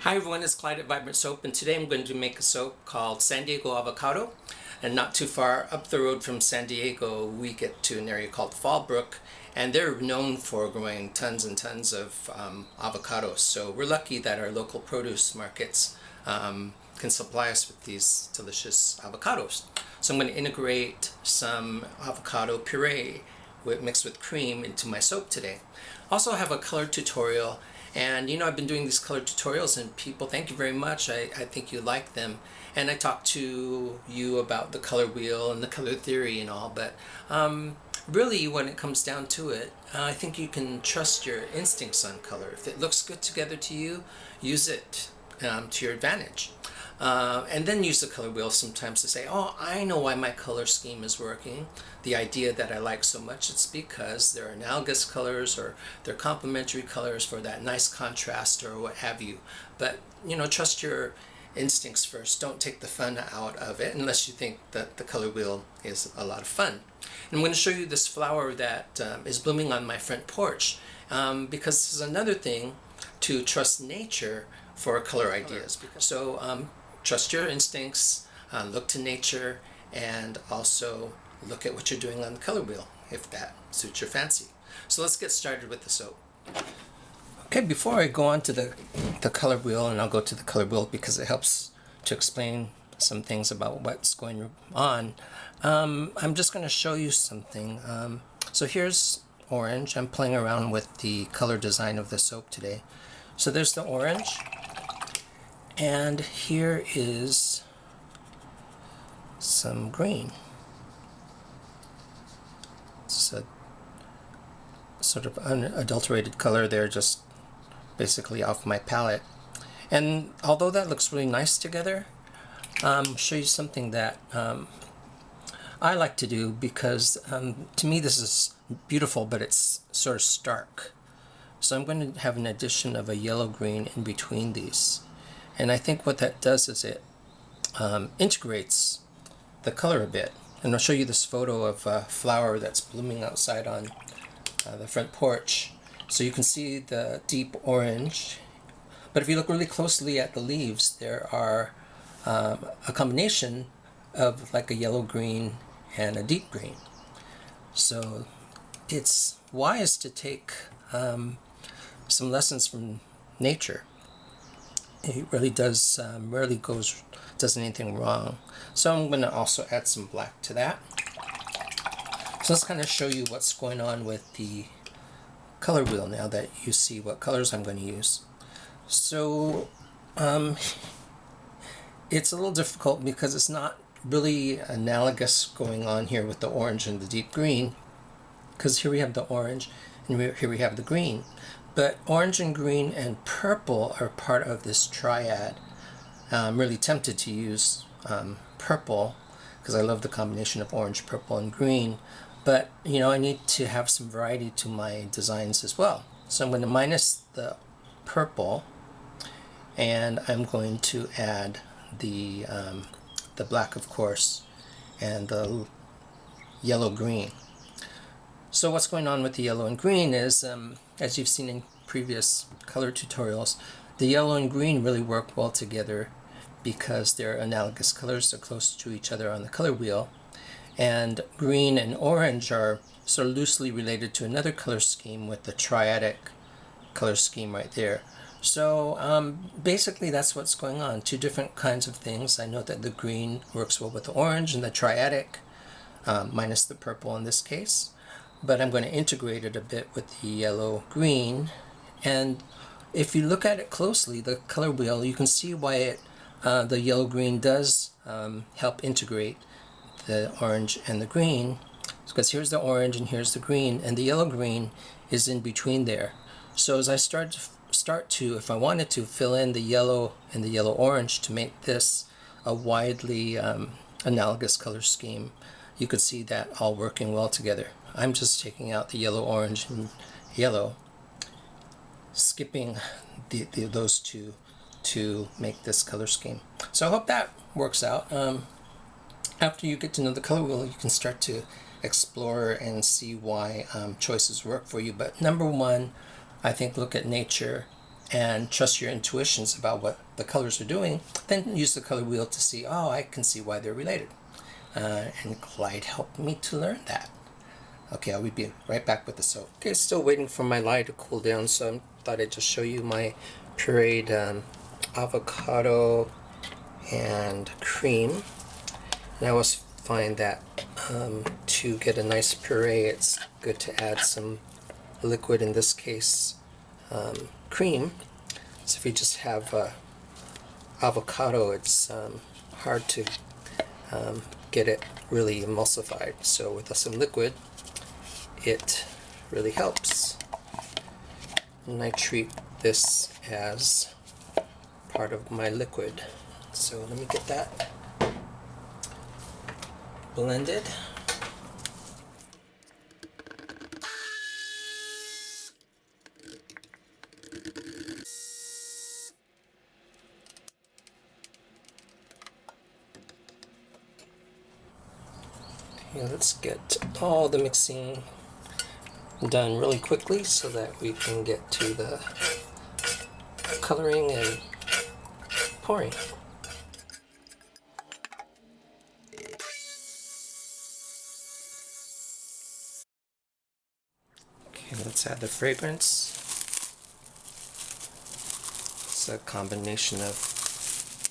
Hi everyone, it's Clyde at Vibrant Soap, and today I'm going to make a soap called San Diego Avocado. And not too far up the road from San Diego, we get to an area called Fallbrook, and they're known for growing tons and tons of avocados. So we're lucky that our local produce markets can supply us with these delicious avocados. So I'm going to integrate some avocado puree mixed with cream into my soap today. Also, I have a color tutorial. And I've been doing these color tutorials and people, thank you very much. I think you like them. And I talked to you about the color wheel and the color theory and all, but really when it comes down to it, I think you can trust your instincts on color. If it looks good together to you, use it to your advantage. And then use the color wheel sometimes to say, oh, I know why my color scheme is working. The idea that I like so much, it's because they're analogous colors or they're complementary colors for that nice contrast or what have you. But, trust your instincts first. Don't take the fun out of it unless you think that the color wheel is a lot of fun. And I'm going to show you this flower that is blooming on my front porch because this is another thing to trust nature for color ideas. So trust your instincts, look to nature, and also look at what you're doing on the color wheel if that suits your fancy. So let's get started with the soap. Okay, before I go on to the color wheel, and I'll go to the color wheel because it helps to explain some things about what's going on, I'm just going to show you something. So here's orange. I'm playing around with the color design of the soap today. So there's the orange, and here is some green. It's a sort of unadulterated color there, just basically off my palette. And although that looks really nice together, I'll show you something that I like to do because to me this is beautiful, but it's sort of stark. So I'm going to have an addition of a yellow-green in between these. And I think what that does is it integrates the color a bit. And I'll show you this photo of a flower that's blooming outside on the front porch. So you can see the deep orange. But if you look really closely at the leaves, there are a combination of like a yellow-green and a deep green. So it's wise to take some lessons from nature. It really does, rarely does anything wrong. So I'm going to also add some black to that. So let's kind of show you what's going on with the color wheel now that you see what colors I'm going to use. So it's a little difficult because it's not really analogous going on here with the orange and the deep green, because here we have the orange and here we have the green. But orange and green and purple are part of this triad. I'm really tempted to use purple because I love the combination of orange, purple, and green. But I need to have some variety to my designs as well. So I'm going to minus the purple, and I'm going to add the black, of course, and the yellow-green. So what's going on with the yellow and green is, as you've seen in previous color tutorials, the yellow and green really work well together because they're analogous colors. They're close to each other on the color wheel. And green and orange are sort of loosely related to another color scheme with the triadic color scheme right there. So basically that's what's going on. Two different kinds of things. I know that the green works well with the orange and the triadic, minus the purple in this case. But I'm going to integrate it a bit with the yellow-green. And if you look at it closely, the color wheel, you can see why the yellow-green does help integrate the orange and the green. Because here's the orange and here's the green, and the yellow-green is in between there. So as I start to, if I wanted to, fill in the yellow and the yellow-orange to make this a widely analogous color scheme, you could see that all working well together. I'm just taking out the yellow, orange, and yellow, skipping those two to make this color scheme. So I hope that works out. After you get to know the color wheel, you can start to explore and see why choices work for you. But number one, I think look at nature and trust your intuitions about what the colors are doing, then use the color wheel to see, oh, I can see why they're related. And Clyde helped me to learn that. Okay, I'll be right back with the soap. Okay, still waiting for my lye to cool down, so I thought I'd just show you my pureed avocado and cream. And I always find that to get a nice puree, it's good to add some liquid, in this case cream. So if you just have avocado, it's hard to get it really emulsified. So with some liquid, it really helps. And I treat this as part of my liquid. So let me get that blended. Okay, let's get all the mixing done really quickly so that we can get to the coloring and pouring. Okay, let's add the fragrance. It's a combination of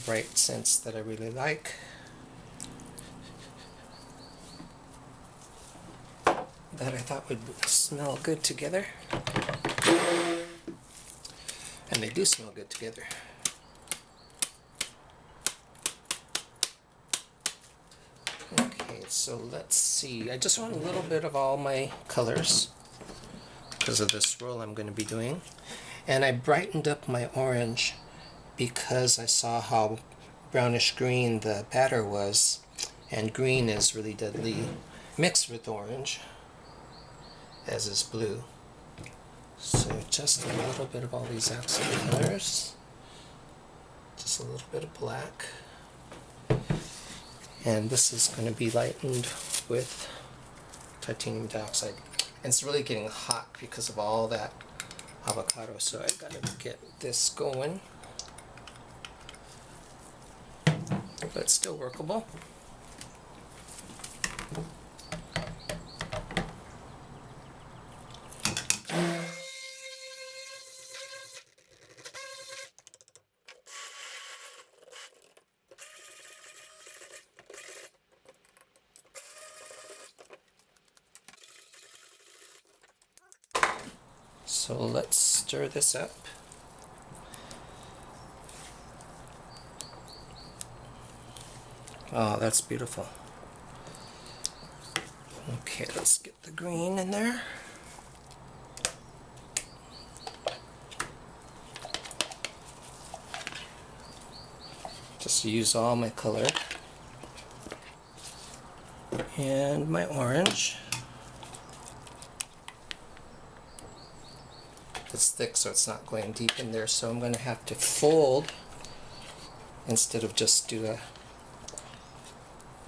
bright scents that I really like, that I thought would smell good together. And they do smell good together. Okay, so let's see. I just want a little bit of all my colors because of the swirl I'm going to be doing. And I brightened up my orange because I saw how brownish green the batter was, and green is really deadly mixed with orange, as is blue. So just a little bit of all these accent colors, just a little bit of black, and this is going to be lightened with titanium dioxide. And it's really getting hot because of all that avocado, so I gotta get this going, but it's still workable. So let's stir this up. Oh, that's beautiful. Okay, let's get the green in there. Just use all my color. And my orange. It's thick, so it's not going deep in there, so I'm going to have to fold instead of just do a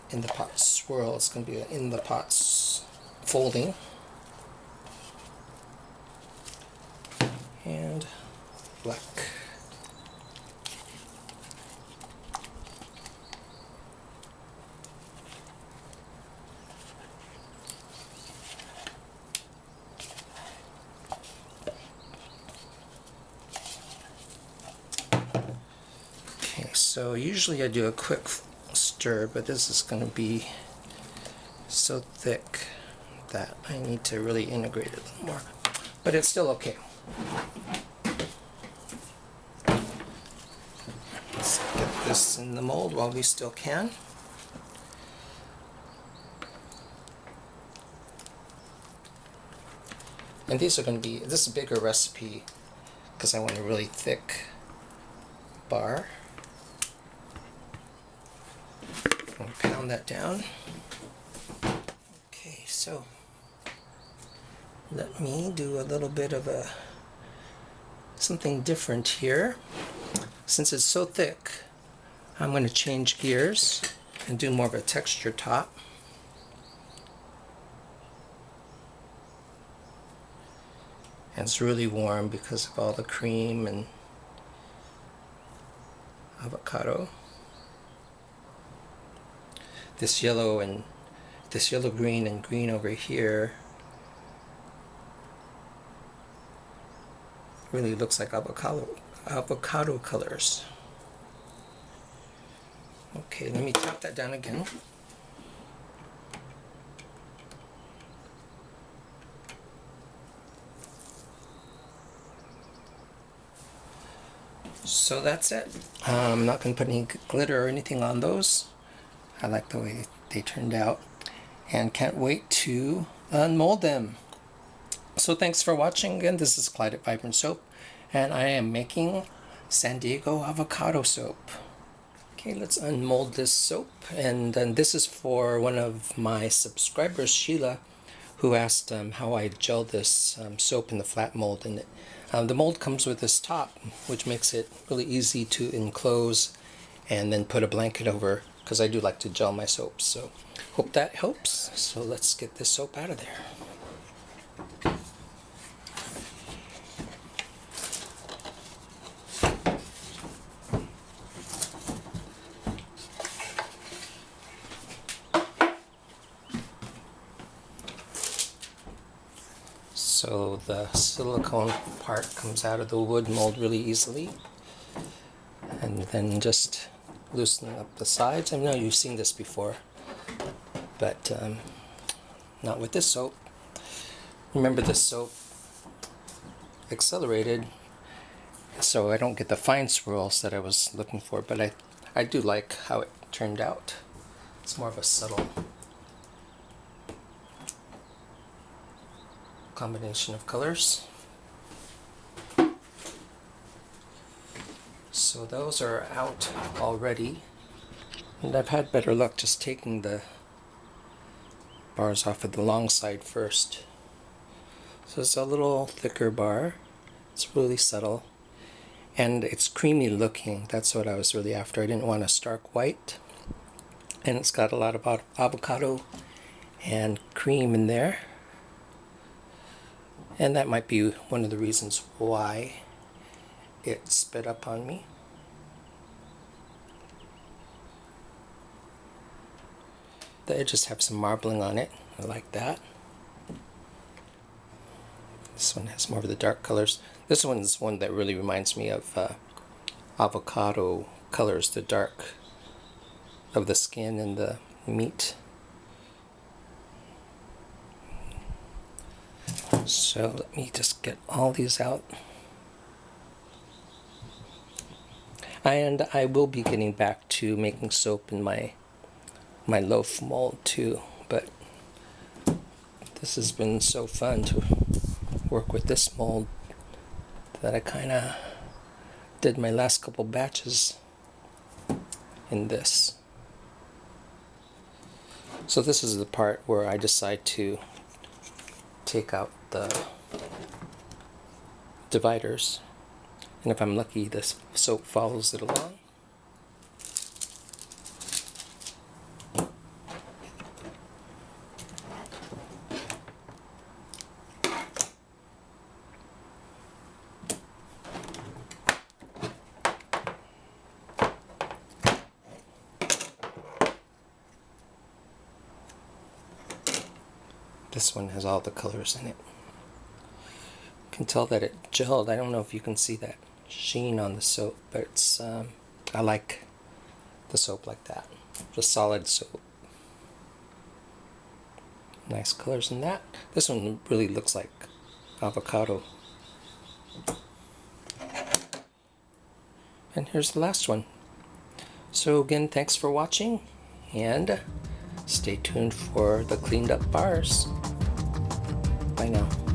in the pot swirl. It's going to be an in the pot folding. And black. So usually I do a quick stir, but this is going to be so thick that I need to really integrate it a little more. But it's still okay. Let's get this in the mold while we still can. And these are going to be, this is a bigger recipe because I want a really thick bar. I'll pound that down. Okay, so let me do a little bit of something different here. Since it's so thick, I'm going to change gears and do more of a texture top. And it's really warm because of all the cream and avocado. This yellow green and green over here really looks like avocado colors. Okay, let me tap that down again. So that's it. I'm not going to put any glitter or anything on those. I like the way they turned out and can't wait to unmold them. So thanks for watching again. This is Clyde at Vibrant Soap, and I am making San Diego avocado soap. Okay, let's unmold this soap, and then this is for one of my subscribers, Sheila, who asked how I gel this soap in the flat mold. And the mold comes with this top, which makes it really easy to enclose and then put a blanket over, because I do like to gel my soaps. So hope that helps. So let's get this soap out of there. So the silicone part comes out of the wood mold really easily, and then just loosening up the sides. I know you've seen this before, but not with this soap. Remember, this soap accelerated, so I don't get the fine swirls that I was looking for, but I do like how it turned out. It's more of a subtle combination of colors. So those are out already, and I've had better luck just taking the bars off of the long side first. So it's a little thicker bar. It's really subtle, and it's creamy looking. That's what I was really after. I didn't want a stark white, and it's got a lot of avocado and cream in there. And that might be one of the reasons why it sped up on me. The edges have some marbling on it. I like that. This one has more of the dark colors. This one's one that really reminds me of avocado colors, the dark of the skin and the meat. So let me just get all these out. And I will be getting back to making soap in my loaf mold too, but this has been so fun to work with this mold that I kind of did my last couple batches in this. So this is the part where I decide to take out the dividers, and if I'm lucky, this soap follows it along. This one has all the colors in it. You can tell that it gelled. I don't know if you can see that sheen on the soap, but it's I like the soap like that. The solid soap. Nice colors in that. This one really looks like avocado. And here's the last one. So again, thanks for watching, and stay tuned for the cleaned up bars. Bye now.